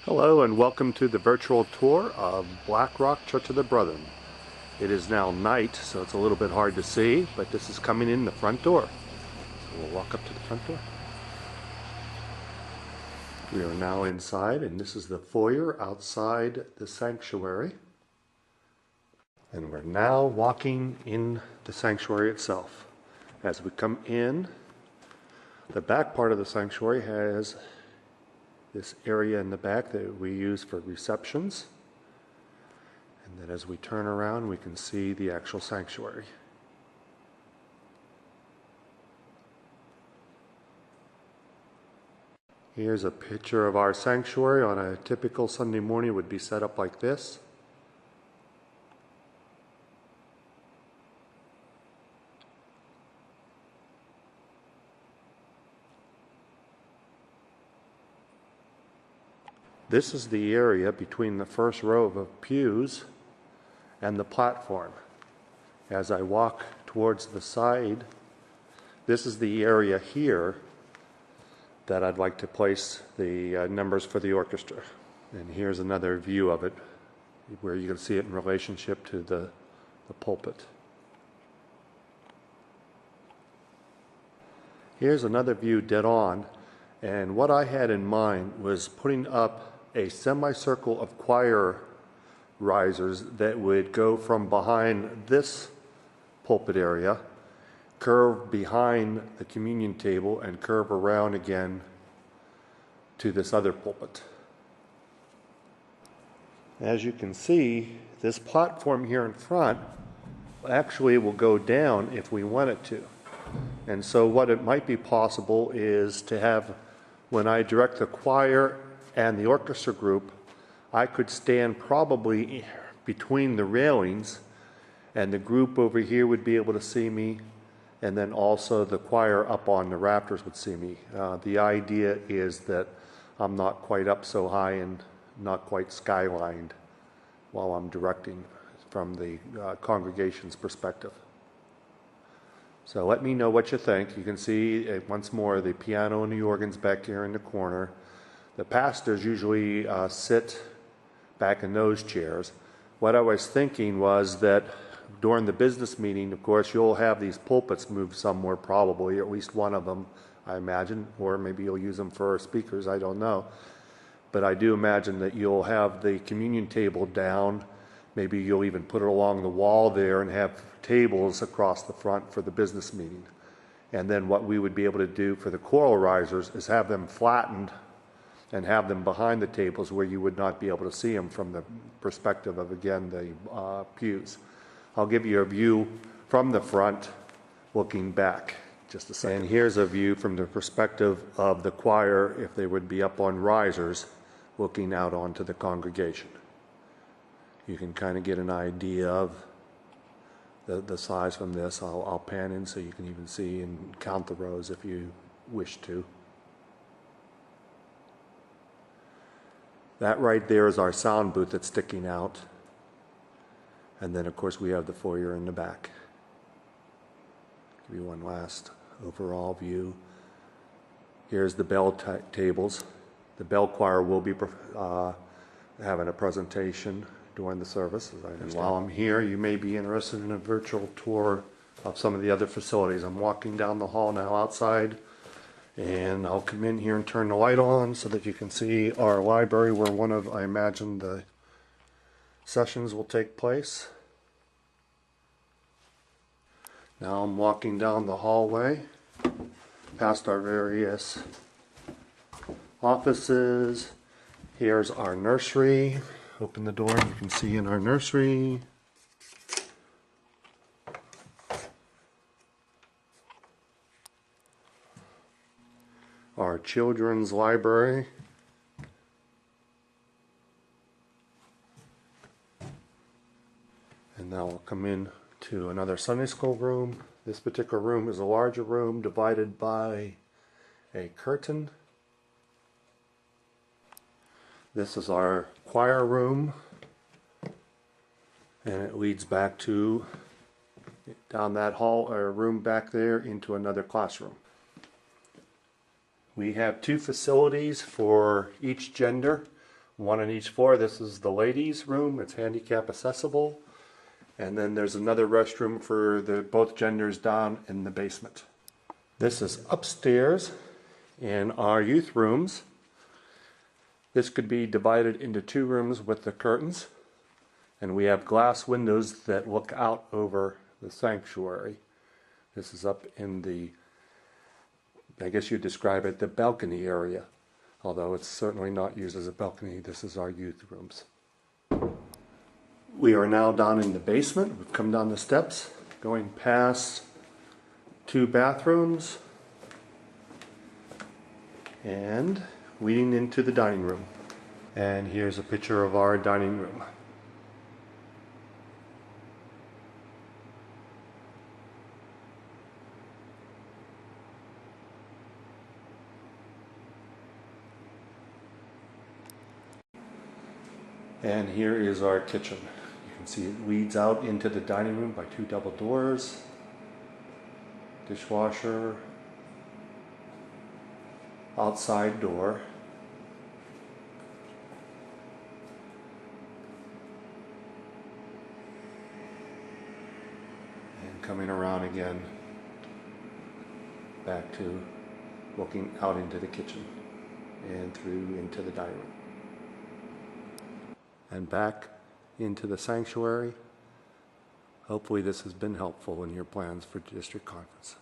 Hello and welcome to the virtual tour of Black Rock Church of the Brethren. It is now night, so it's a little bit hard to see, but this is coming in the front door. So we'll walk up to the front door. We are now inside, and this is the foyer outside the sanctuary. And we're now walking in the sanctuary itself. As we come in, the back part of the sanctuary has this area in the back that we use for receptions. And then as we turn around, we can see the actual sanctuary. Here's a picture of our sanctuary on a typical Sunday morning. It would be set up like this. This is the area between the first row of pews and the platform. As I walk towards the side, this is the area here that I'd like to place the numbers for the orchestra. And here's another view of it where you can see it in relationship to the pulpit. Here's another view dead on, and what I had in mind was putting up a semicircle of choir risers that would go from behind this pulpit area, curve behind the communion table, and curve around again to this other pulpit. As you can see, this platform here in front actually will go down if we want it to. And so what it might be possible is to have, when I direct the choir and the orchestra group, I could stand probably between the railings, and the group over here would be able to see me, and then also the choir up on the rafters would see me. The idea is that I'm not quite up so high and not quite skylined while I'm directing from the congregation's perspective. So let me know what you think. You can see once more the piano and the organs back here in the corner. The pastors usually sit back in those chairs. What I was thinking was that during the business meeting, of course, you'll have these pulpits moved somewhere, probably, at least one of them, I imagine, or maybe you'll use them for speakers, I don't know. But I do imagine that you'll have the communion table down. Maybe you'll even put it along the wall there and have tables across the front for the business meeting. And then what we would be able to do for the choral risers is have them flattened and have them behind the tables where you would not be able to see them from the perspective of, again, the pews. I'll give you a view from the front looking back just a second. And here's a view from the perspective of the choir if they would be up on risers looking out onto the congregation. You can kind of get an idea of the size from this. I'll pan in so you can even see and count the rows if you wish to. That right there is our sound booth that's sticking out. And then, of course, we have the foyer in the back. Give you one last overall view. Here's the bell tables. The bell choir will be having a presentation during the service, as I understand. And while I'm here, you may be interested in a virtual tour of some of the other facilities. I'm walking down the hall now outside, and I'll come in here and turn the light on so that you can see our library where one of, I imagine, the sessions will take place. Now I'm walking down the hallway past our various offices. Here's our nursery. Open the door and you can see in our nursery. Our children's library. And now we'll come in to another Sunday school room. This particular room is a larger room divided by a curtain. This is our choir room, and it leads back to down that hall or room back there into another classroom. We have two facilities for each gender. one on each floor. This is the ladies' room. It's handicap accessible. And then there's another restroom for both genders down in the basement. This is upstairs in our youth rooms. This could be divided into 2 rooms with the curtains. And we have glass windows that look out over the sanctuary. This is up in the, I guess you'd describe it, the balcony area. Although it's certainly not used as a balcony. This is our youth rooms. We are now down in the basement. We've come down the steps, going past 2 bathrooms and leading into the dining room. And here's a picture of our dining room. And here is our kitchen. You can see it leads out into the dining room by 2 double doors. Dishwasher. Outside door. And coming around again back to looking out into the kitchen and through into the dining room. And back into the sanctuary. Hopefully this has been helpful in your plans for district conference.